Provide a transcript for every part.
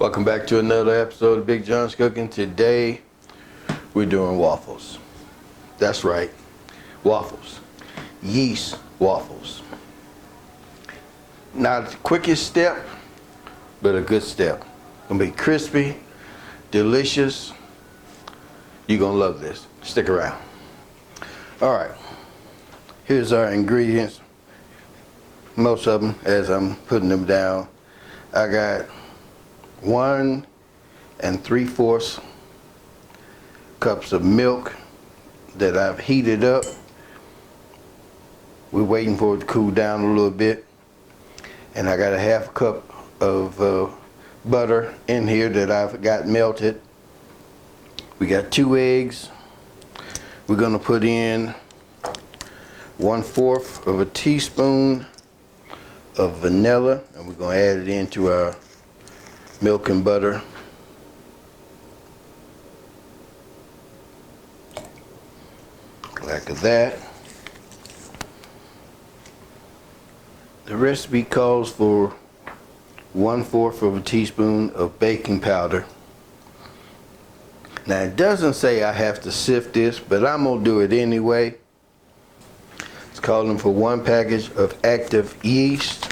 Welcome back to another episode of Big John's Cooking. Today we're doing waffles. That's right, waffles. Yeast waffles. Not the quickest step, but a good step. Gonna be crispy, delicious. You're gonna love this. Stick around. All right, here's our ingredients. Most of them, as I'm putting them down, I got 1 3/4 cups of milk that I've heated up. We're waiting for it to cool down a little bit. And I got a 1/2 cup of butter in here that I've got melted. We got 2 eggs. We're gonna put in 1/4 of a teaspoon of vanilla, and we're gonna add it into our milk and butter. Like that. The recipe calls for 1/4 of a teaspoon of baking powder. Now it doesn't say I have to sift this, but I'm gonna do it anyway. It's calling for 1 package of active yeast.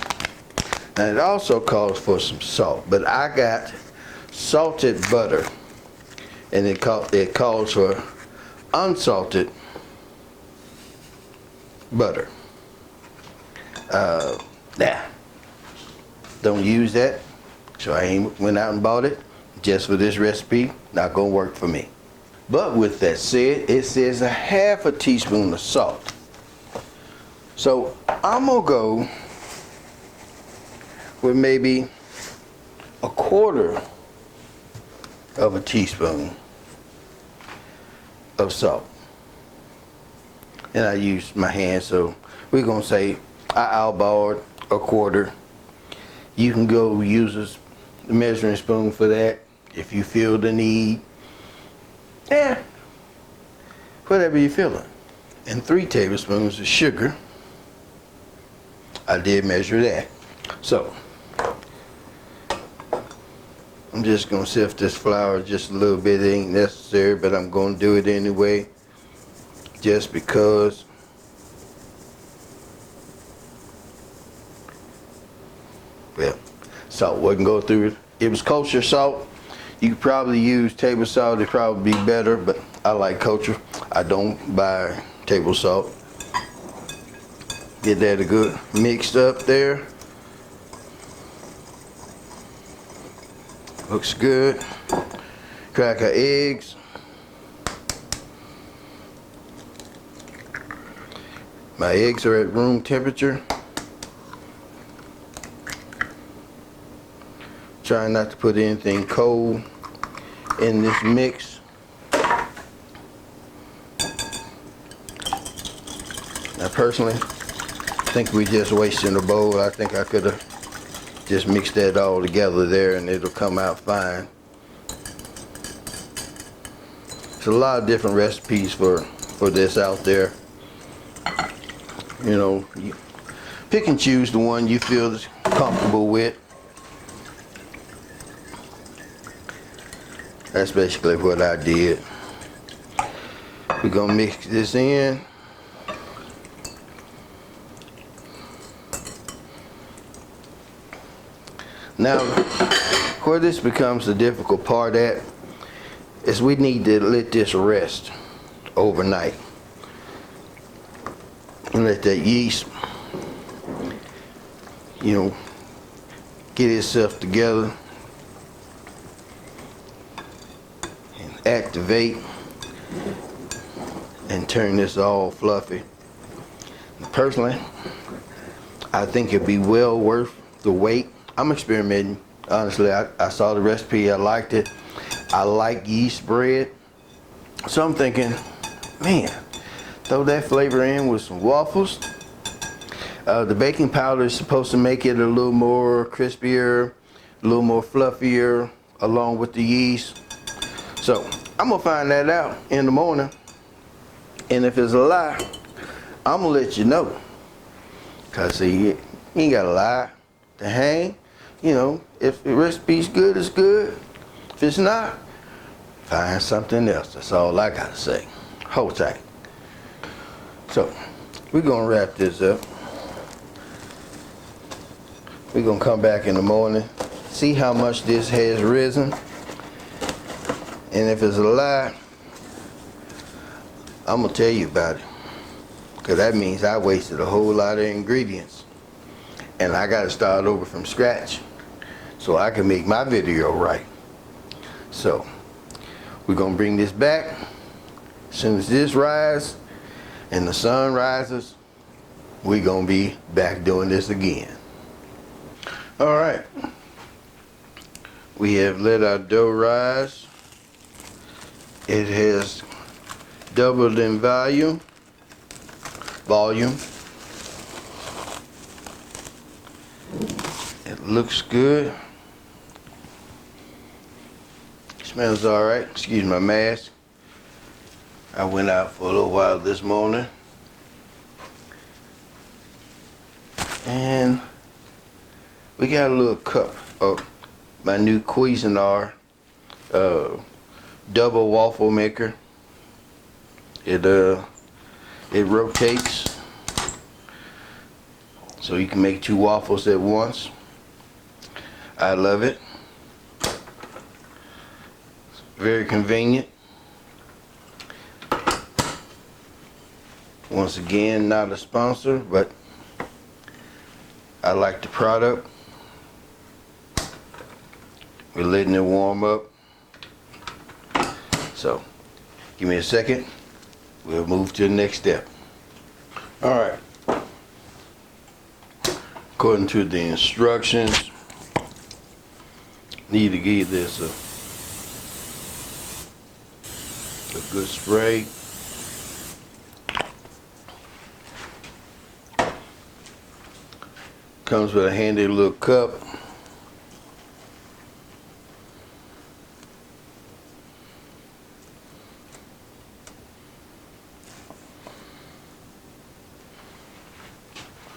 And it also calls for some salt, but I got salted butter, and it calls for unsalted butter. Don't use that, so I ain't went out and bought it just for this recipe. Not gonna work for me. But with that said, it says a 1/2 teaspoon of salt. So I'm gonna go with maybe 1/4 of a teaspoon of salt. And I use my hand, so we're gonna say I eyeballed 1/4. You can go use a measuring spoon for that if you feel the need. Yeah, whatever you're feeling. And 3 tablespoons of sugar. I did measure that. So I'm just gonna sift this flour just a little bit. It ain't necessary, but I'm gonna do it anyway, just because. Well, salt wouldn't go through it. It was kosher salt. You could probably use table salt. It'd probably be better, but I like kosher. I don't buy table salt. Get that a good mixed up there. Looks good. Crack our eggs. My eggs are at room temperature. Trying not to put anything cold in this mix. Now personally, I think we just wasting the bowl. I think I could have just mixed that all together there and it'll come out fine. There's a lot of different recipes for this out there. You know, you pick and choose the one you feel comfortable with. That's basically what I did. We're gonna mix this in. Now, where this becomes the difficult part at is we need to let this rest overnight. And let that yeast, you know, get itself together and activate and turn this all fluffy. And personally, I think it'd be well worth the wait. I'm experimenting. Honestly, I saw the recipe, I liked it. I like yeast bread. So I'm thinking, man, throw that flavor in with some waffles. The baking powder is supposed to make it a little more crispier, a little more fluffier, along with the yeast. So I'm gonna find that out in the morning. And if it's a lie, I'm gonna let you know. Cause see, you ain't gotta lie to hang. You know, if the recipe's good, it's good. If it's not, find something else. That's all I gotta say. Hold tight. So, we're gonna wrap this up. We're gonna come back in the morning, see how much this has risen. And if it's a lie, I'm gonna tell you about it. Because that means I wasted a whole lot of ingredients. And I gotta start over from scratch so I can make my video right. So, we're gonna bring this back. As soon as this rises and the sun rises, we're gonna be back doing this again. All right. We have let our dough rise. It has doubled in volume. It looks good. Smells all right. Excuse my mask. I went out for a little while this morning. And we got a little cup of my new Cuisinart double waffle maker. It rotates so you can make 2 waffles at once. I love it. It's very convenient. Once again, not a sponsor, but I like the product. We're letting it warm up. So, give me a second. We'll move to the next step. All right. According to the instructions, need to give this a good spray. Comes with a handy little cup.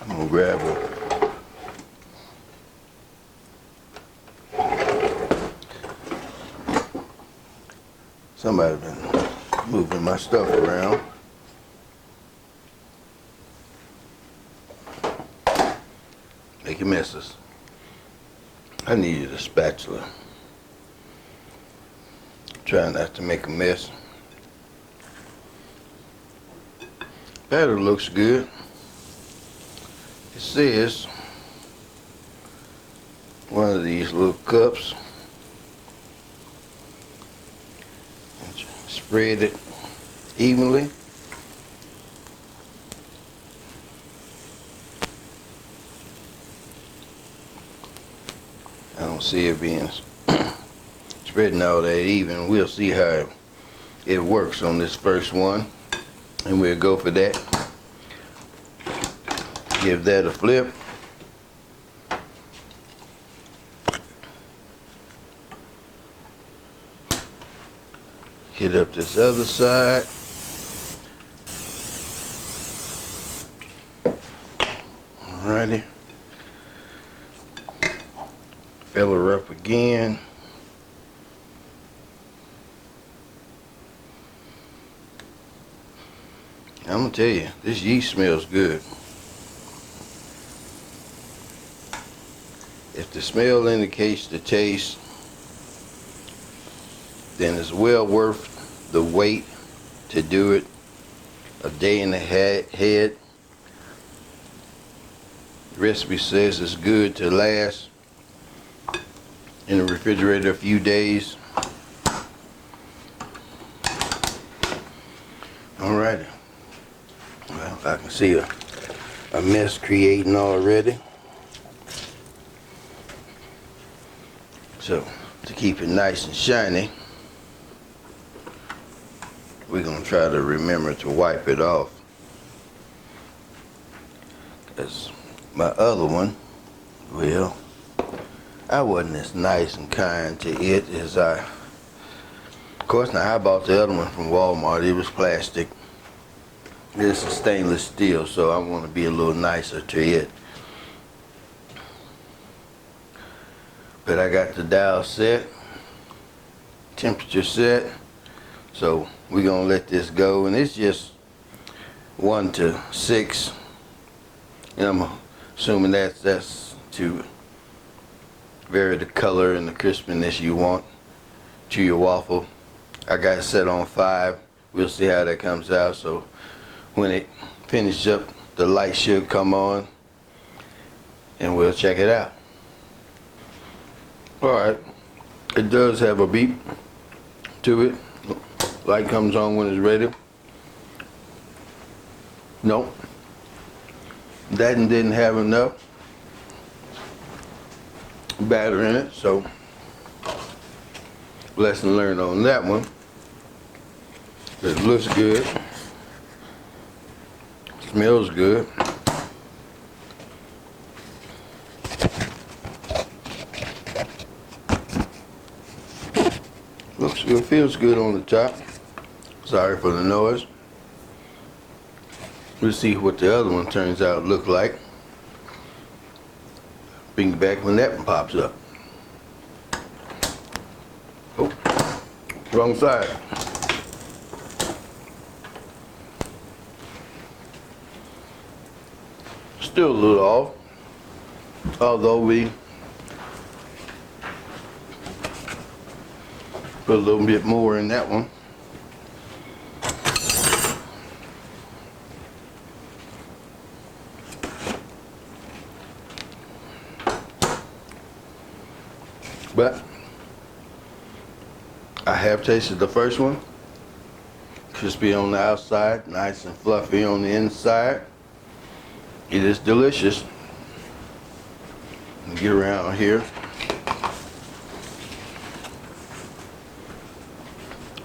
I'm gonna grab a somebody been moving my stuff around. Making messes. I needed a spatula. Try not to make a mess. Batter looks good. It says one of these little cups. Spread it evenly. I don't see it being spreading all that even. We'll see how it works on this first one, and we'll go for that. Give that a flip. Hit up this other side. Alrighty. Fill her up again. I'm gonna tell you, this yeast smells good. If the smell indicates the taste, then it's well worth the wait to do it a day and a head. The recipe says it's good to last in the refrigerator a few days. Alrighty. Well, I can see a mess creating already. So, to keep it nice and shiny, we're gonna try to remember to wipe it off. Because my other one, well, I wasn't as nice and kind to it as of course, now I bought the other one from Walmart. It was plastic. This is stainless steel, so I want to be a little nicer to it. But I got the dial set. temperature set. So we're gonna let this go, and it's just 1 to 6, and I'm assuming that's to vary the color and the crispiness you want to your waffle. I got it set on 5. We'll see how that comes out. So when it finishes up, the light should come on, and we'll check it out. All right, it does have a beep to it. Light comes on when it's ready. Nope, that one didn't have enough batter in it, so lesson learned on that one. It looks good, smells good. Looks good, feels good on the top. Sorry for the noise. We'll see what the other one turns out to look like. Bring it back when that one pops up. Oh, wrong side. Still a little off, although we put a little bit more in that one. But I have tasted the first one. Crispy on the outside, nice and fluffy on the inside. It is delicious. Get around here.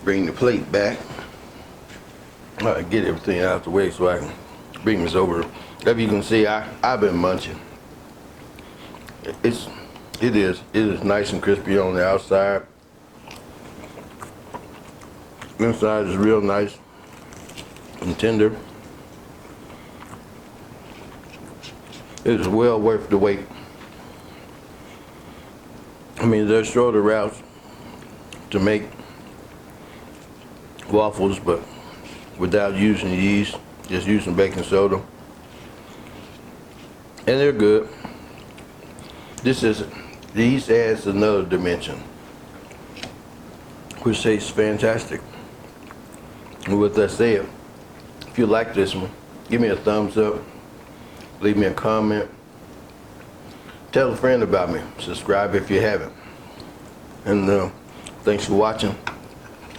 Bring the plate back. Get everything out of the way so I can bring this over. As you can see, I've been munching. It is nice and crispy on the outside. Inside is real nice and tender. It is well worth the wait. I mean, there's shorter routes to make waffles, but without using yeast, just using baking soda. And they're good. These adds another dimension, which tastes fantastic. And with that said, if you like this one, give me a thumbs up, leave me a comment, tell a friend about me, subscribe if you haven't. And thanks for watching,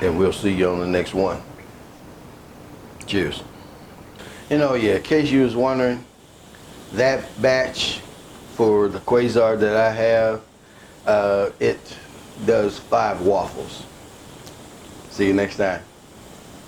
and we'll see you on the next one. Cheers. And oh yeah, in case you was wondering, that batch for the Quasar that I have, it does 5 waffles. See you next time.